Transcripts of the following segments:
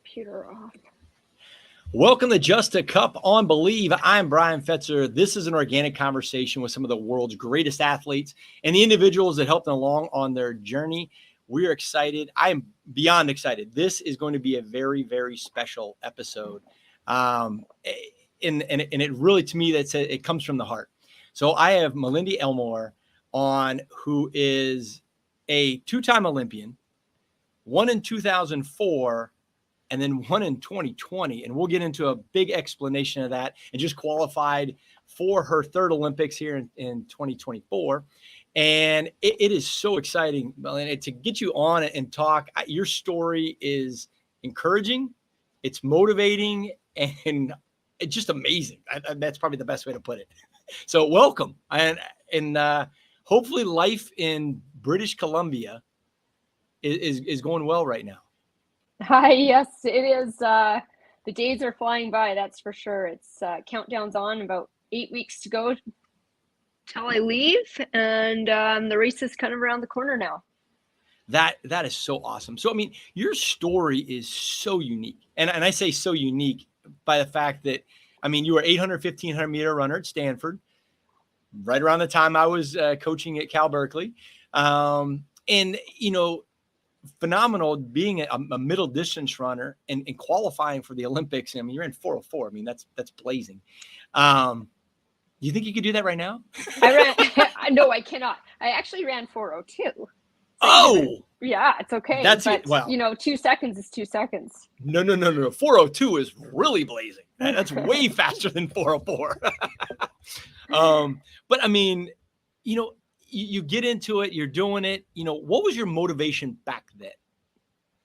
computer off. Welcome to Just.A on Believe. I'm Brian Fetzer. This is an organic conversation with some of the world's greatest athletes and the individuals that help them along on their journey. We're excited. I am beyond excited. This is going to be a very, very special episode. And it really, to me, it comes from the heart. So I have Malindi Elmore on, who is a two-time Olympian, one in 2004, and then one in 2020. And we'll get into a big explanation of that, and just qualified for her third Olympics here in 2024. And it is so exciting, Melinda, to get you on and talk. Your story is encouraging, it's motivating, and it's just amazing. That's probably the best way to put it. So welcome. And hopefully life in British Columbia is going well right now. Hi, yes, it is. The days are flying by, that's for sure. It's countdown's on, about 8 weeks to go till I leave, and the race is kind of around the corner now. That is so awesome. So, I mean, your story is so unique. And I say so unique by the fact that, I mean, you were 800, 1500 meter runner at Stanford, right around the time I was coaching at Cal Berkeley. And, you know, phenomenal being a middle distance runner and qualifying for the Olympics. I mean, you're in 404. I mean, that's blazing. Do you think you could do that right now? No, I cannot. I actually ran 402. So yeah, it's okay. That's but, it. Wow. 2 seconds is 2 seconds. No. 402 is really blazing. That's way faster than 404. But I mean, you get into it, you're doing it. What was your motivation back then?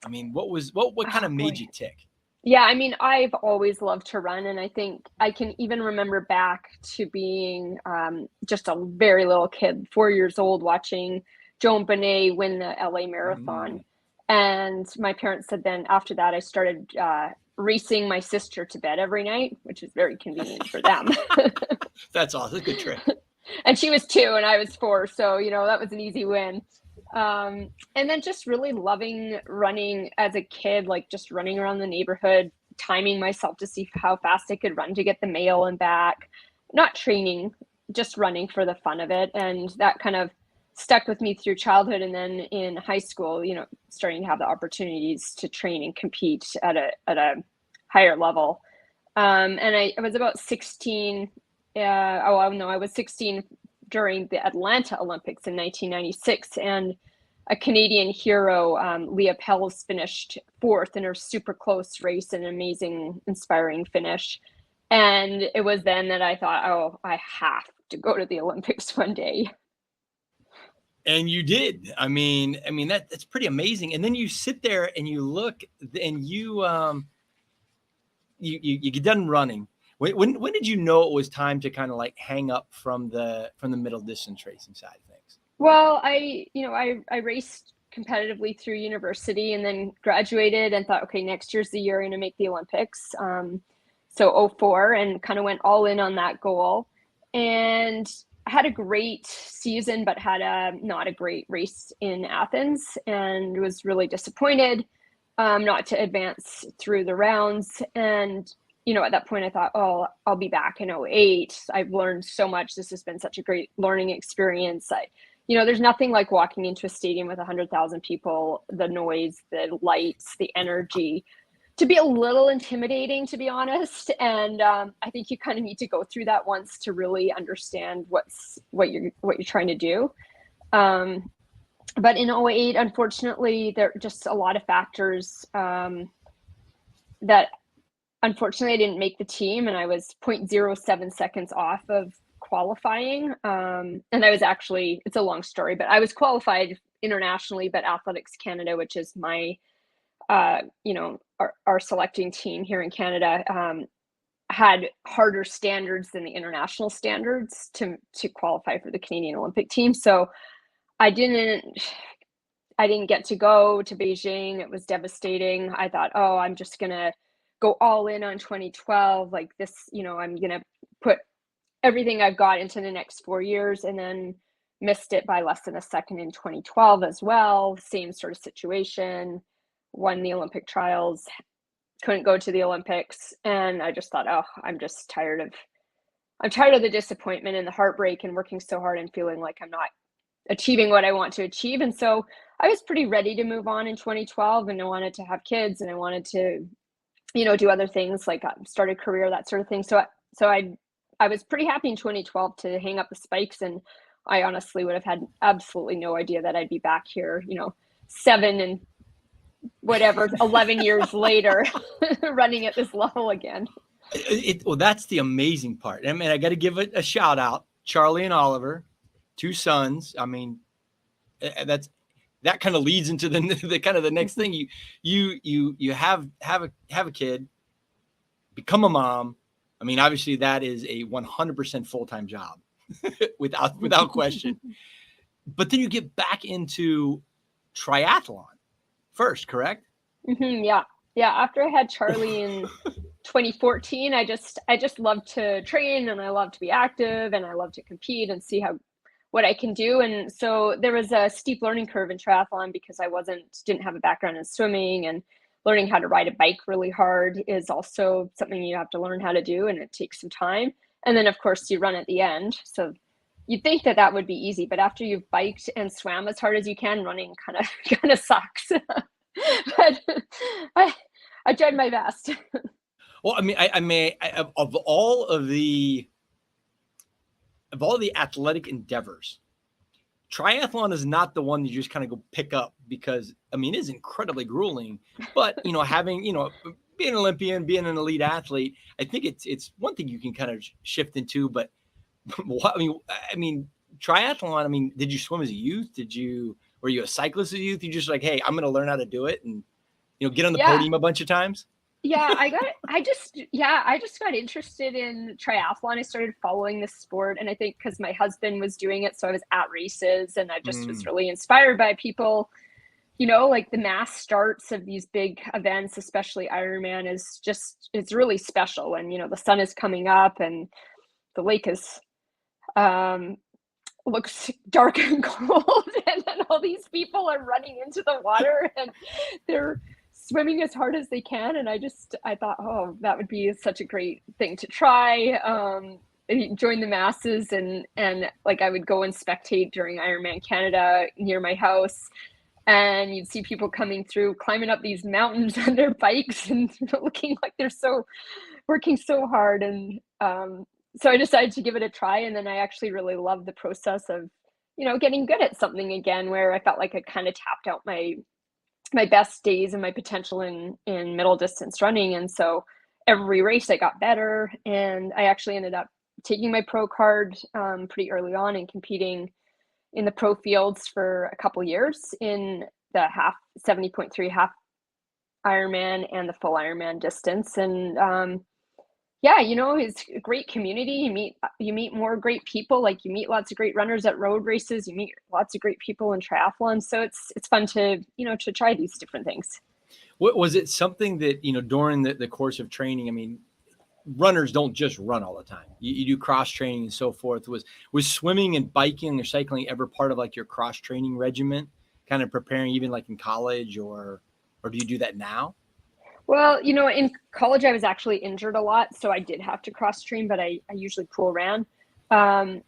I mean, what kind of made you tick? Yeah, I mean, I've always loved to run, and I think I can even remember back to being just a very little kid, 4 years old, watching Joan Bonnet win the LA Marathon. And my parents said then after that, I started racing my sister to bed every night, which is very convenient for them. That's awesome. That's a good trick. And she was 2 and I was 4. So, that was an easy win. And then just really loving running as a kid, like just running around the neighborhood, timing myself to see how fast I could run to get the mail and back, not training, just running for the fun of it. And that kind of stuck with me through childhood. And then in high school, starting to have the opportunities to train and compete at a higher level. And I was about 16. I was 16 during the Atlanta Olympics in 1996, and a Canadian hero, Leah Pells, finished 4th in her super close race, an amazing, inspiring finish. And it was then that I thought, I have to go to the Olympics one day. And you did. I mean, that's pretty amazing. And then you sit there and you look, and you get done running. When did you know it was time to kind of like hang up from the middle distance racing side of things? Well, I raced competitively through university and then graduated and thought, okay, next year's the year I'm going to make the Olympics. So 04, and kind of went all in on that goal. And I had a great season, but had not a great race in Athens, and was really disappointed not to advance through the rounds. And at that point I thought, I'll be back in 08. I've learned so much. This has been such a great learning experience. There's nothing like walking into a stadium with 100,000 people, the noise, the lights, the energy, to be a little intimidating, to be honest. And I think you kind of need to go through that once to really understand what you're trying to do. But in 08, unfortunately, there are just a lot of factors that unfortunately I didn't make the team, and I was 0.07 seconds off of qualifying. And I was actually, it's a long story, but I was qualified internationally, but Athletics Canada, which is my, our selecting team here in Canada, had harder standards than the international standards to qualify for the Canadian Olympic team. So I didn't get to go to Beijing. It was devastating. I thought, I'm just going to go all in on 2012. Like this, I'm going to put everything I've got into the next 4 years, and then missed it by less than a second in 2012 as well. Same sort of situation. Won the Olympic trials, couldn't go to the Olympics. And I just thought, oh, I'm tired of the disappointment and the heartbreak and working so hard and feeling like I'm not achieving what I want to achieve. And so I was pretty ready to move on in 2012, and I wanted to have kids, and I wanted to, do other things like start a career, that sort of thing. So I was pretty happy in 2012 to hang up the spikes, and I honestly would have had absolutely no idea that I'd be back here, 7 and whatever, 11 years later, running at this level again. Well, that's the amazing part. I mean, I got to give it a shout out, Charlie and Oliver, 2 sons. I mean, that kind of leads into the kind of the next thing. You have a kid, become a mom. I mean, obviously that is a 100% full-time job without question. But then you get back into triathlon first, correct? Mm-hmm, yeah. After I had Charlie in 2014, I just love to train, and I love to be active, and I love to compete and see what I can do. And so there was a steep learning curve in triathlon because I didn't have a background in swimming, and learning how to ride a bike really hard is also something you have to learn how to do, and it takes some time. And then of course you run at the end. So you'd think that would be easy, but after you've biked and swam as hard as you can, running kind of sucks. But I tried my best. Well, I mean, of all the athletic endeavors, triathlon is not the one you just kind of go pick up because, I mean, it is incredibly grueling. But, having, being an Olympian, being an elite athlete, I think it's one thing you can kind of shift into. But I mean, triathlon, I mean, did you swim as a youth? Were you a cyclist as a youth? You just like, hey, I'm going to learn how to do it and, get on the podium a bunch of times? Yeah, I just got interested in triathlon. I started following this sport, and I think because my husband was doing it, so I was at races, and I just was really inspired by people, like the mass starts of these big events, especially Ironman it's really special when, the sun is coming up and the lake looks dark and cold, and then all these people are running into the water and they're swimming as hard as they can. And I thought, oh, that would be such a great thing to try. Join the masses, and like I would go and spectate during Ironman Canada near my house, and you'd see people coming through, climbing up these mountains on their bikes and looking like they're working so hard. And so I decided to give it a try, and then I actually really loved the process of, getting good at something again, where I felt like I kind of tapped out my best days and my potential in middle distance running. And so every race I got better, and I actually ended up taking my pro card pretty early on and competing in the pro fields for a couple years in the 70.3 half Ironman and the full Ironman distance. And it's a great community. You meet more great people. Like, you meet lots of great runners at road races. You meet lots of great people in triathlon. So it's fun to try these different things. What was it something that, during the course of training, I mean, runners don't just run all the time. You do cross training and so forth. Was swimming and biking or cycling ever part of like your cross training regiment, kind of preparing even like in college, or do you do that now? Well, in college, I was actually injured a lot, so I did have to cross train, but I usually pool ran. And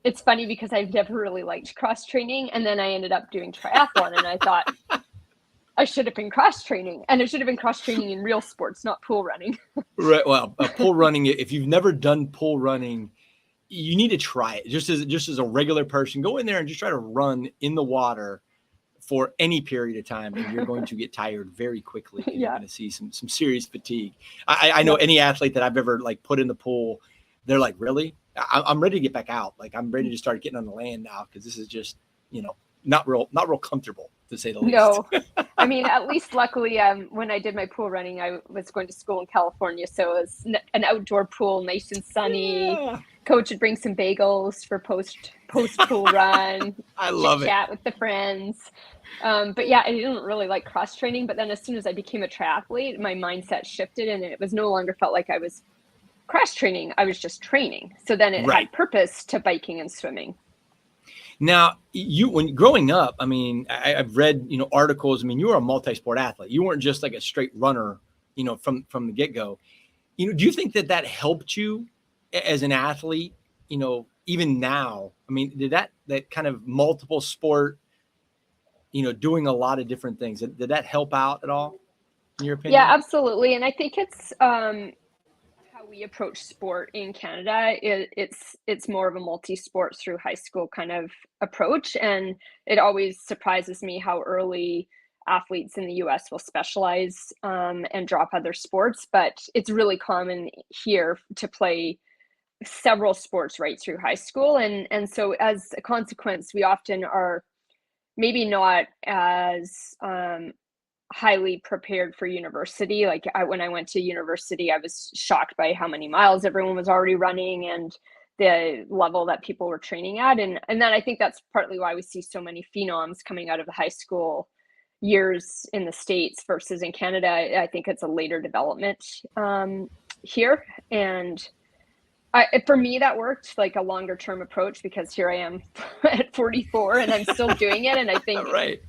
it's funny because I've never really liked cross training, and then I ended up doing triathlon, and I thought I should have been cross training, and it should have been cross training in real sports, not pool running. Right. Well, pool running, if you've never done pool running, you need to try it. Just as a regular person, go in there and just try to run in the water for any period of time, and you're going to get tired very quickly. And You're going to see some serious fatigue. I know any athlete that I've ever like put in the pool, they're like, really? I'm ready to get back out. Like, I'm ready to start getting on the land now, because this is just, not real comfortable, to say the least. No, I mean, at least luckily, when I did my pool running, I was going to school in California, so it was an outdoor pool, nice and sunny. Yeah. Coach would bring some bagels for post pool run. I love it. Chat with the friends. But yeah, I didn't really like cross training. But then as soon as I became a triathlete, my mindset shifted, and it was no longer felt like I was cross training. I was just training. So then it had purpose to biking and swimming. Now, when growing up, I mean, I've read, articles. I mean, you were a multi-sport athlete. You weren't just like a straight runner from the get-go. Do you think that helped you as an athlete, even now? I mean, did that kind of multiple sport, doing a lot of different things, did that help out at all, in your opinion? Yeah, absolutely. And I think it's how we approach sport in Canada. It's more of a multi-sport through high school kind of approach, and it always surprises me how early athletes in the US will specialize and drop other sports, but it's really common here to play several sports right through high school. And so as a consequence, we often are maybe not as highly prepared for university. Like when I went to university, I was shocked by how many miles everyone was already running and the level that people were training at. And then I think that's partly why we see so many phenoms coming out of the high school years in the States versus in Canada. I think it's a later development here. And for me, that worked, like a longer term approach, because here I am at 44 and I'm still doing it. And I think, right.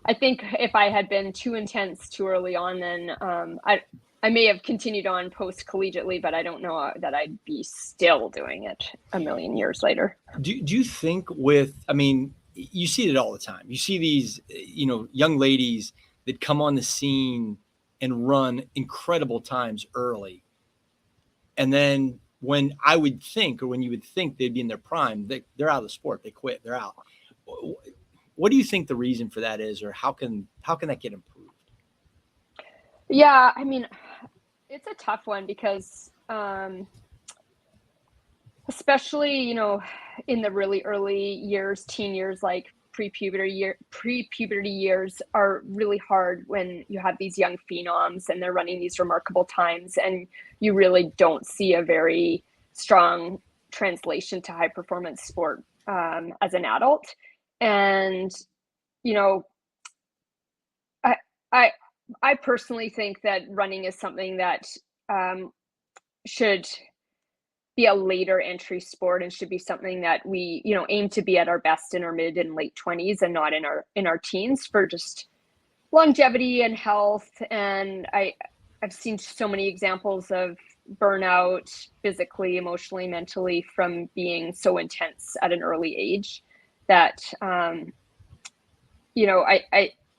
I think if I had been too intense too early on, then I may have continued on post collegiately, but I don't know that I'd be still doing it a million years later. Do you think you see it all the time. You see these, young ladies that come on the scene and run incredible times early. And then when you would think they'd be in their prime, they're out of the sport. They quit. They're out. What do you think the reason for that is, or how can that get improved? Yeah, I mean, it's a tough one because, especially, in the really early years, teen years, like pre-puberty years are really hard when you have these young phenoms and they're running these remarkable times, and you really don't see a very strong translation to high performance sport as an adult. And, I personally think that running is something that should be a later entry sport and should be something that we, aim to be at our best in our mid and late 20s and not in our teens, for just longevity and health. And I've seen so many examples of burnout physically, emotionally, mentally from being so intense at an early age that,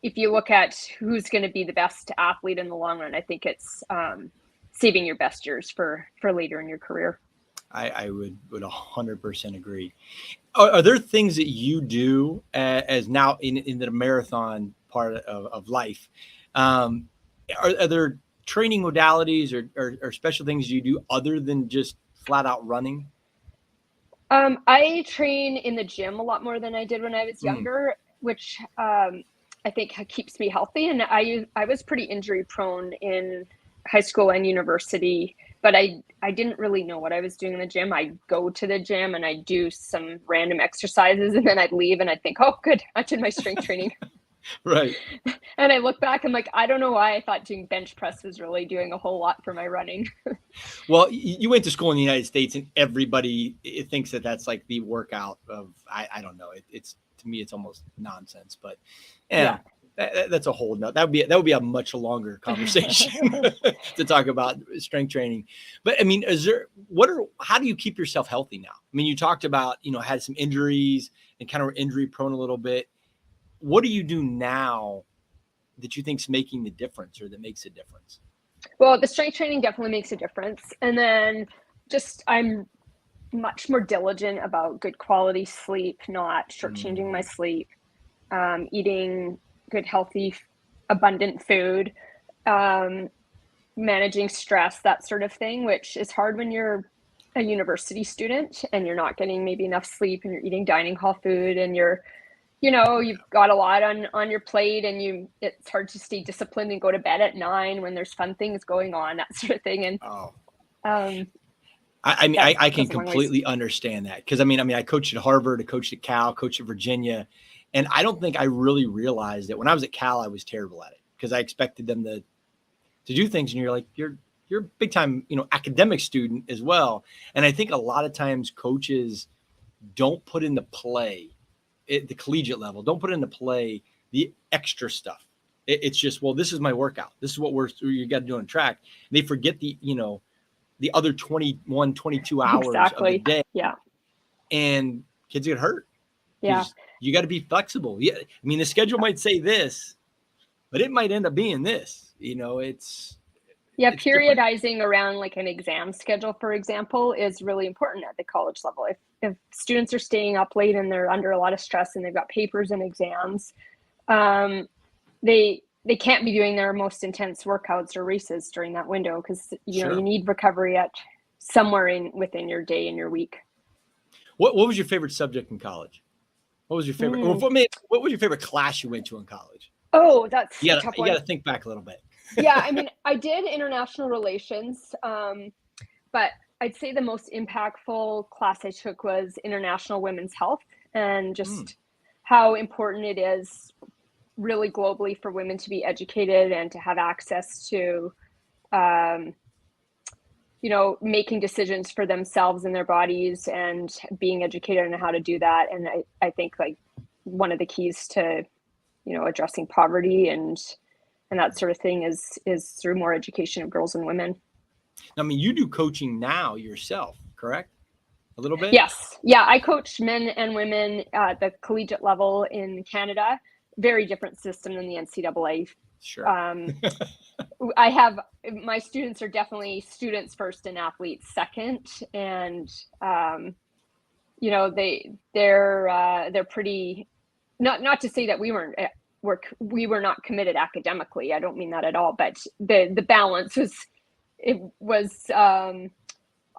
if you look at who's going to be the best athlete in the long run, I think it's saving your best years for later in your career. I would 100% agree. Are there things that you do as now in the marathon part of life? Are there training modalities or special things you do other than just flat out running? I train in the gym a lot more than I did when I was younger, which I think keeps me healthy. And I was pretty injury prone in high school and university, but I didn't really know what I was doing in the gym. I'd go to the gym and I'd do some random exercises, and then I'd leave and I'd think, oh, good, I did my strength training. Right. And I look back and like, I don't know why I thought doing bench press was really doing a whole lot for my running. Well, you went to school in the United States, and everybody thinks that that's like the workout of, I don't know. It's to me, it's almost nonsense, but yeah. That's a whole nother. That would be a much longer conversation to talk about strength training. But I mean, how do you keep yourself healthy now? I mean, you talked about, had some injuries and kind of were injury prone a little bit. What do you do now that you think's making the difference, or that makes a difference? Well, the strength training definitely makes a difference. And then I'm much more diligent about good quality sleep, not shortchanging my sleep, eating good, healthy, abundant food, managing stress, that sort of thing, which is hard when you're a university student and you're not getting maybe enough sleep and you're eating dining hall food and you've got a lot on your plate, and it's hard to stay disciplined and go to bed at 9 when there's fun things going on, that sort of thing. And I can completely understand that, because I mean, I coached at Harvard, I coached at Cal, coached at Virginia, and I don't think I really realized that when I was at Cal, I was terrible at it, because I expected them to do things, and you're like, you're a big time, academic student as well. And I think a lot of times coaches don't put into play at the collegiate level, don't put into play the extra stuff It's just, well, this is my workout. This is what you got to do on track. And they forget the other 21, 22 hours of the day. Yeah. And kids get hurt. Yeah. You got to be flexible. Yeah. I mean, the schedule might say this, but it might end up being this, it's periodizing different. around like an exam schedule, for example, is really important at the college level. If students are staying up late and they're under a lot of stress and they've got papers and exams, they can't be doing their most intense workouts or races during that window, because you need recovery at somewhere within your day and your week. What was your favorite subject in college? What was your favorite? Or what was your favorite class you went to in college? Oh, that's a tough one. You got to think back a little bit. Yeah, I mean, I did international relations, but I'd say the most impactful class I took was international women's health, and just how important it is really globally for women to be educated and to have access to, making decisions for themselves and their bodies, and being educated on how to do that. And I think like one of the keys to, addressing poverty and that sort of thing is through more education of girls and women. I mean, you do coaching now yourself, correct? A little bit? Yes. Yeah. I coach men and women at the collegiate level in Canada. Very different system than the NCAA. Sure. I have, my students are definitely students first and athletes second. And, they're pretty, not to say that we were not committed academically. I don't mean that at all, but the balance was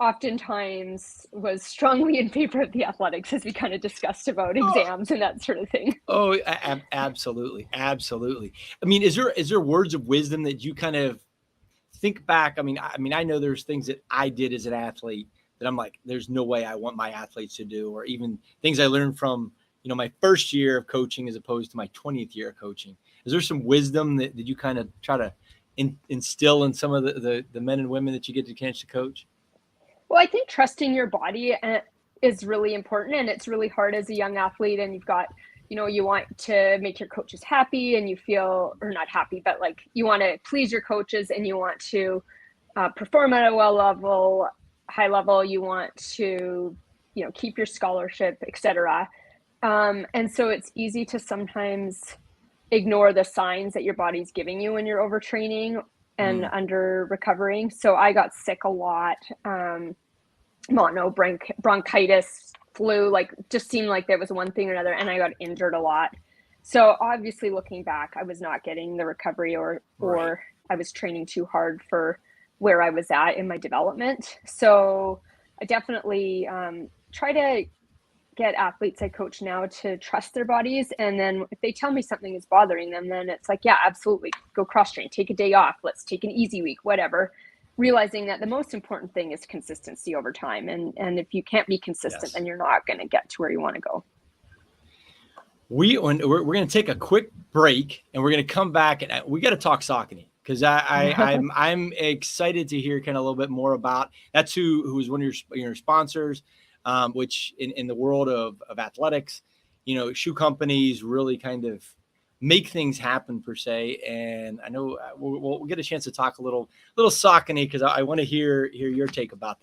oftentimes was strongly in favor of the athletics, as we kind of discussed about exams and that sort of thing. Oh, absolutely. Absolutely. I mean, is there words of wisdom that you kind of think back? I mean, I know there's things that I did as an athlete that I'm like, there's no way I want my athletes to do, or even things I learned from, my first year of coaching as opposed to my 20th year of coaching. Is there some wisdom that you kind of try to instill in some of the men and women that you get the chance to coach? Well, I think trusting your body is really important, and it's really hard as a young athlete, and you've got, you want to make your coaches happy, and you feel, or not happy, but like you want to please your coaches, and you want to perform at a high level. You want to, keep your scholarship, etc. And so it's easy to sometimes ignore the signs that your body's giving you when you're overtraining and under recovering. So I got sick a lot. Bronchitis, flu, like just seemed like there was one thing or another, and I got injured a lot. So obviously looking back, I was not getting the recovery or I was training too hard for where I was at in my development. So I definitely try to get athletes I coach now to trust their bodies. And then if they tell me something is bothering them, then it's like, yeah, absolutely. Go cross train, take a day off. Let's take an easy week, whatever. Realizing that the most important thing is consistency over time. And if you can't be consistent, then you're not going to get to where you want to go. We're going to take a quick break, and we're going to come back, and we got to talk Saucony, because I'm excited to hear kind of a little bit more about that's who was one of your sponsors. Which in the world of athletics, shoe companies really kind of make things happen per se. And I know we'll get a chance to talk a little Saucony, because I want to hear your take about that.